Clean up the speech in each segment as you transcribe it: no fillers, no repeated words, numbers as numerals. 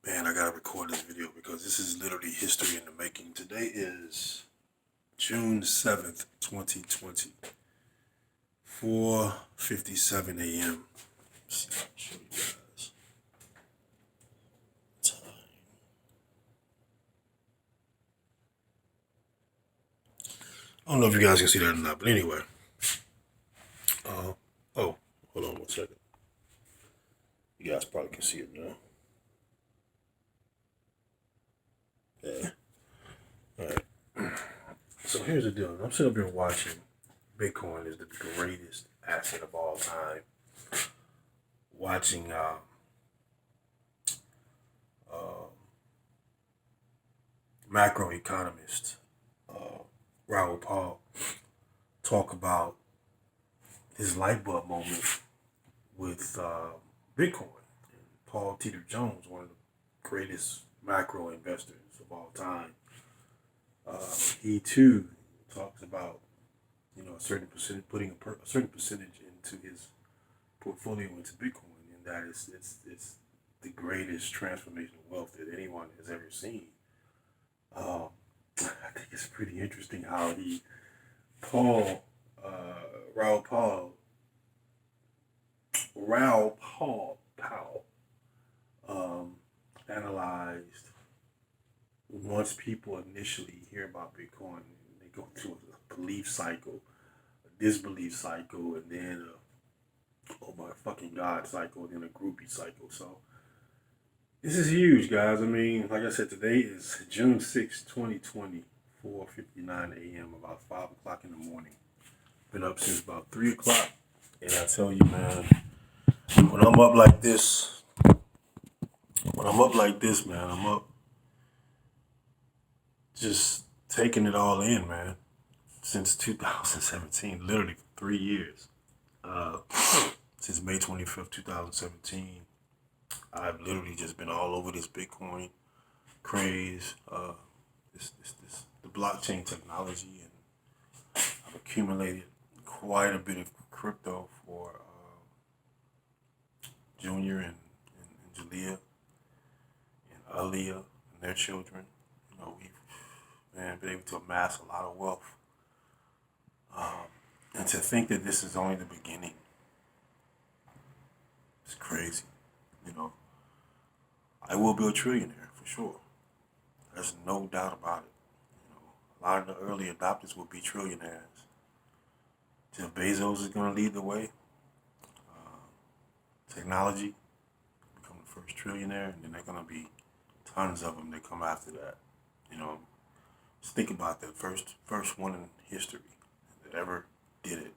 Man, I gotta record this video because this is literally history in the making. Today is June 7th, 2020, 4:57 a.m. See, I'll show you guys time. I don't know if you guys can see that or not, but anyway. Oh, hold on 1 second. You guys probably can see it now. Yeah. All right. So here's the deal. I'm sitting up here watching Bitcoin is the greatest asset of all time. Watching uh, macroeconomist Raoul Paul talk about his light bulb moment with Bitcoin. And Paul Teeter Jones, one of the greatest macro investors of all time, he too talks about a certain percentage, putting a certain percentage into his portfolio into Bitcoin, and that is it's the greatest transformation of wealth that anyone has ever seen. Um, I think it's pretty interesting how Paul, Raoul Paul, Powell, analyzed once people initially hear about Bitcoin, they go through a belief cycle, a disbelief cycle, and then oh my fucking god cycle, and then a groupie cycle. So this is huge, guys. I mean, like I said, today is June 6th, 2020, 4:59 a.m., about 5 o'clock in the morning. Been up since about 3 o'clock. And I tell you, man, when I'm up like this, man, I'm up just taking it all in, man. Since 2017, literally for 3 years. Uh, since May 25th, 2017, I've literally just been all over this Bitcoin craze, the blockchain technology, and I've accumulated quite a bit of crypto for Junior and Jalea and Aaliyah and their children. We've been able to amass a lot of wealth, and to think that this is only the beginning, it's crazy. You know, I will be a trillionaire for sure. There's no doubt about it. A lot of the early adopters will be trillionaires. Jeff Bezos is going to lead the way. Technology, become the first trillionaire, and then they're going to be tons of them that come after that. Just think about that first one in history that ever did it.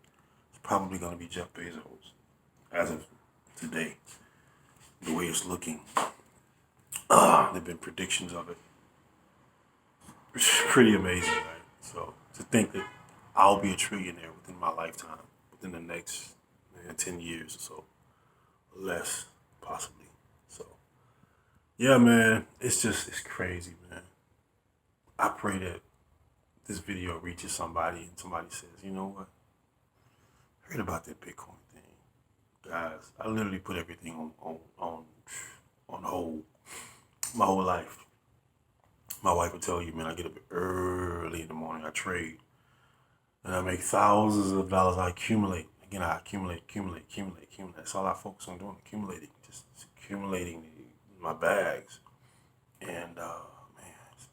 It's probably going to be Jeff Bezos as of today. The way it's looking, there've been predictions of it. It's pretty amazing, right? So to think that I'll be a trillionaire within my lifetime, within the next 10 years or so, less possibly. So yeah, man, it's crazy, man. I pray that this video reaches somebody and somebody says, you know what? I heard about that Bitcoin thing, guys. I literally put everything on hold my whole life. My wife will tell you, man, I get up early in the morning, I trade, and I make thousands of dollars. I accumulate. Again, I accumulate. That's all I focus on doing, accumulating, just accumulating my bags. And, man, it's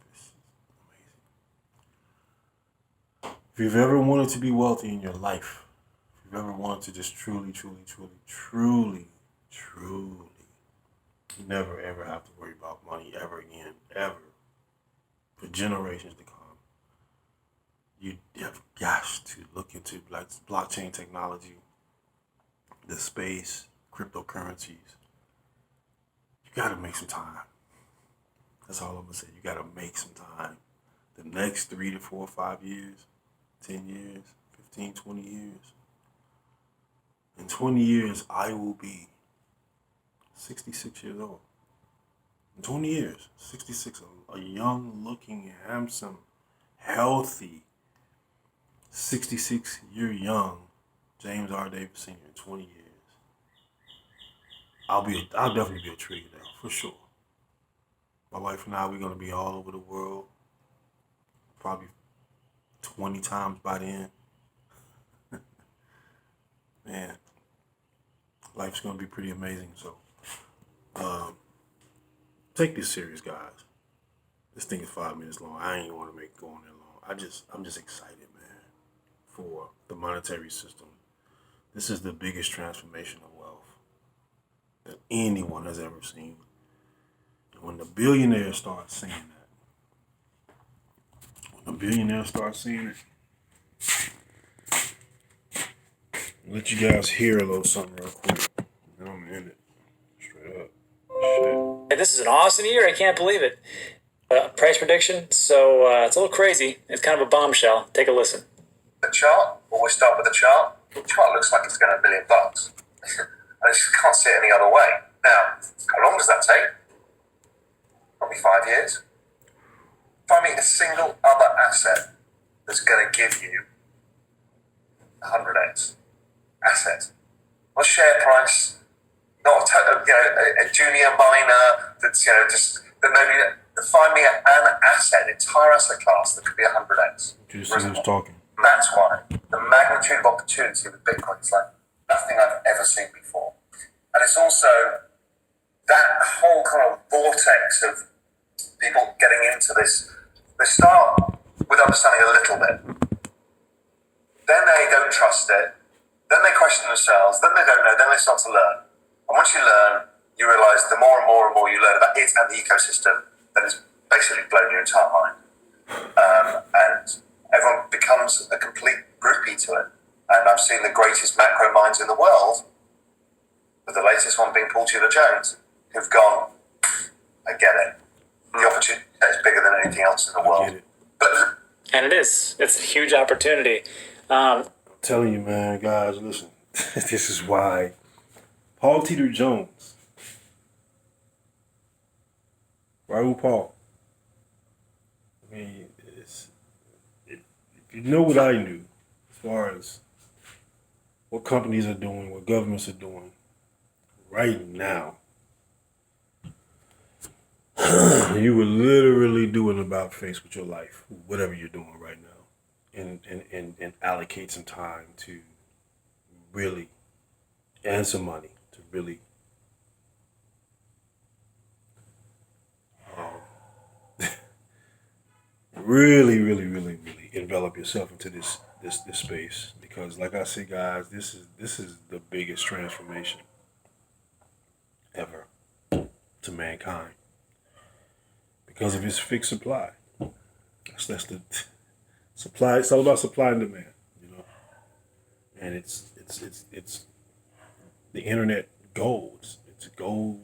amazing. If you've ever wanted to be wealthy in your life, if you've ever wanted to just truly never ever have to worry about money ever again, ever, for generations to come, you have got to look into blockchain technology, the space, cryptocurrencies. You got to make some time. That's all I'm going to say. You got to make some time. The next 3 to 4 or 5 years, 10 years, 15, 20 years. In 20 years, I will be 66 years old. In 20 years, 66, a young looking, handsome, healthy, 66-year young James R. Davis Sr. in 20 years. I'll definitely be a trillionaire, for sure. My wife and I, we're gonna be all over the world, probably 20 times by then. Man, life's gonna be pretty amazing. So, um, take this serious, guys. This thing is 5 minutes long. I ain't want to make it go on that long. I'm just excited, man, for the monetary system. This is the biggest transformation of wealth that anyone has ever seen. And when the billionaires start seeing that, when the billionaires start seeing it, I'll let you guys hear a little something real quick. And I'm gonna end it straight up. Shit. This is an awesome year. I can't believe it. Price prediction. So it's a little crazy. It's kind of a bombshell. Take a listen. The chart. Always start with the chart. The chart looks like it's going to $1 billion. I just can't see it any other way. Now, how long does that take? Probably 5 years. Find me a single other asset that's going to give you 100x asset. What share price? Not a junior miner that's just that maybe. Find me an asset, an entire asset class that could be 100x. You see who's talking. That's why the magnitude of opportunity with Bitcoin is like nothing I've ever seen before. And it's also that whole kind of vortex of people getting into this. They start with understanding a little bit. Then they don't trust it. Then they question themselves. Then they don't know. Then they start to learn. And once you learn, you realize the more and more and more you learn about it and the ecosystem, that has basically blown your entire mind. And everyone becomes a complete groupie to it. And I've seen the greatest macro minds in the world, with the latest one being Paul Tudor Jones, who've gone, I get it. The opportunity is bigger than anything else in the world. And it is. It's a huge opportunity. I'm telling you, man, guys, listen. This is why Paul Tudor Jones, Raoul Paul. I mean, if you know what I knew, as far as what companies are doing, what governments are doing right now, you would literally do an about face with your life, whatever you're doing right now, and allocate some time to really, and some money to really really envelop yourself into this space, because like I say, guys, this is the biggest transformation ever to mankind, because of its fixed supply. That's the supply. It's all about supply and demand, and it's the internet gold. It's gold.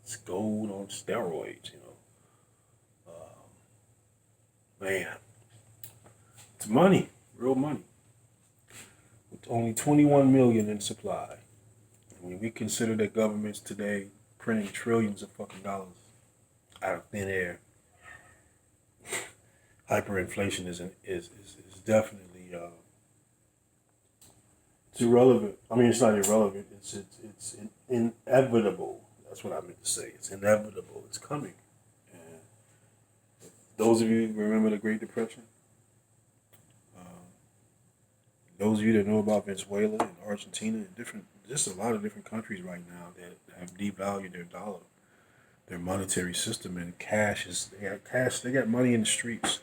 It's gold on steroids, Man, it's money, real money. With only 21 million in supply. I mean, we consider that governments today printing trillions of fucking dollars out of thin air. Hyperinflation is definitely it's irrelevant. I mean, it's not irrelevant. It's inevitable. That's what I meant to say. It's inevitable. It's coming. Those of you who remember the Great Depression, those of you that know about Venezuela and Argentina and just a lot of different countries right now that have devalued their dollar, their monetary system, and they got money in the streets.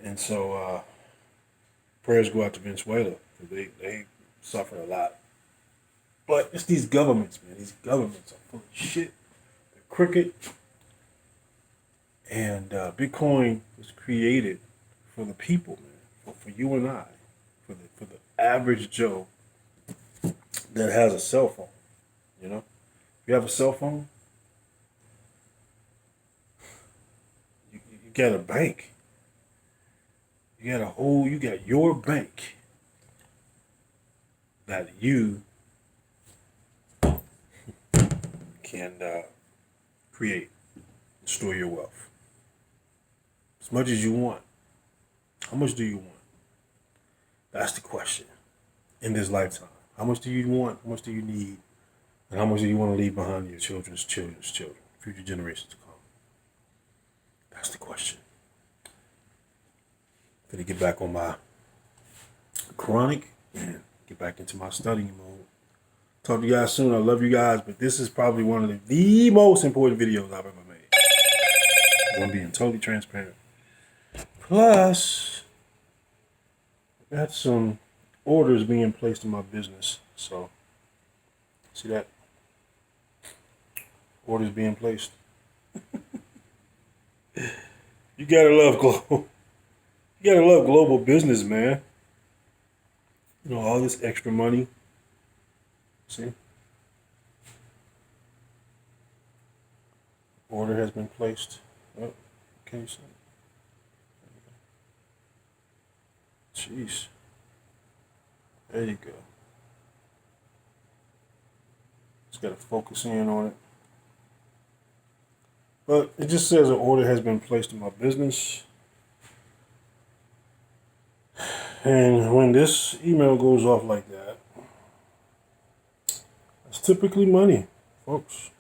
And so prayers go out to Venezuela, because they suffer a lot. But it's these governments, man. These governments are full of shit. They're crooked. And Bitcoin was created for the people, man, for you and I, for the average Joe that has a cell phone. If you have a cell phone, you got a bank. You got your bank that you can create and store your wealth. As much as you want. How much do you want? That's the question in this lifetime. How much do you want? How much do you need? And how much do you want to leave behind your children's children's children, future generations to come? That's the question. Gonna get back on my chronic and get back into my studying mode. Talk to you guys soon. I love you guys, but this is probably one of the most important videos I've ever made. I'm being totally transparent. Plus, I got some orders being placed in my business. So, see that? Orders being placed. You gotta love global. You gotta love global business, man. You know, all this extra money. See? Order has been placed. Oh, can you see? Jeez. There you go. Just gotta focus in on it. But it just says an order has been placed in my business. And when this email goes off like that, it's typically money, folks.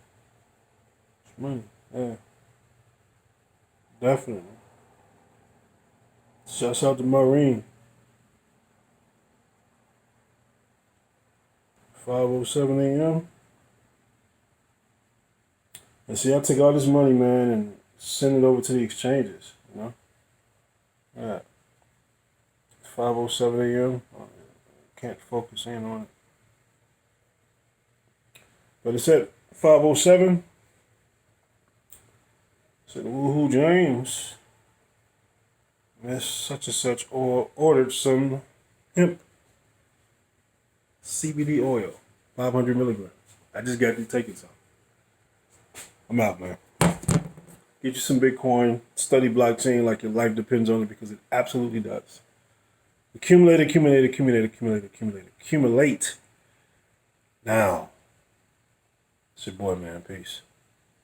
It's money. Yeah. Definitely. Shouts out to Maureen. 5:07 a.m. And see, I take all this money, man, and send it over to the exchanges, you know? Yeah. 5:07 a.m. Can't focus in on it. But it's at 5:07. Said, woohoo, James. Miss such and such ordered some hemp CBD oil, 500 milligrams. I just got to taking some. I'm out, man. Get you some Bitcoin, study blockchain like your life depends on it, because it absolutely does. Accumulate, accumulate, accumulate, accumulate, accumulate, accumulate. Now, it's your boy, man. Peace.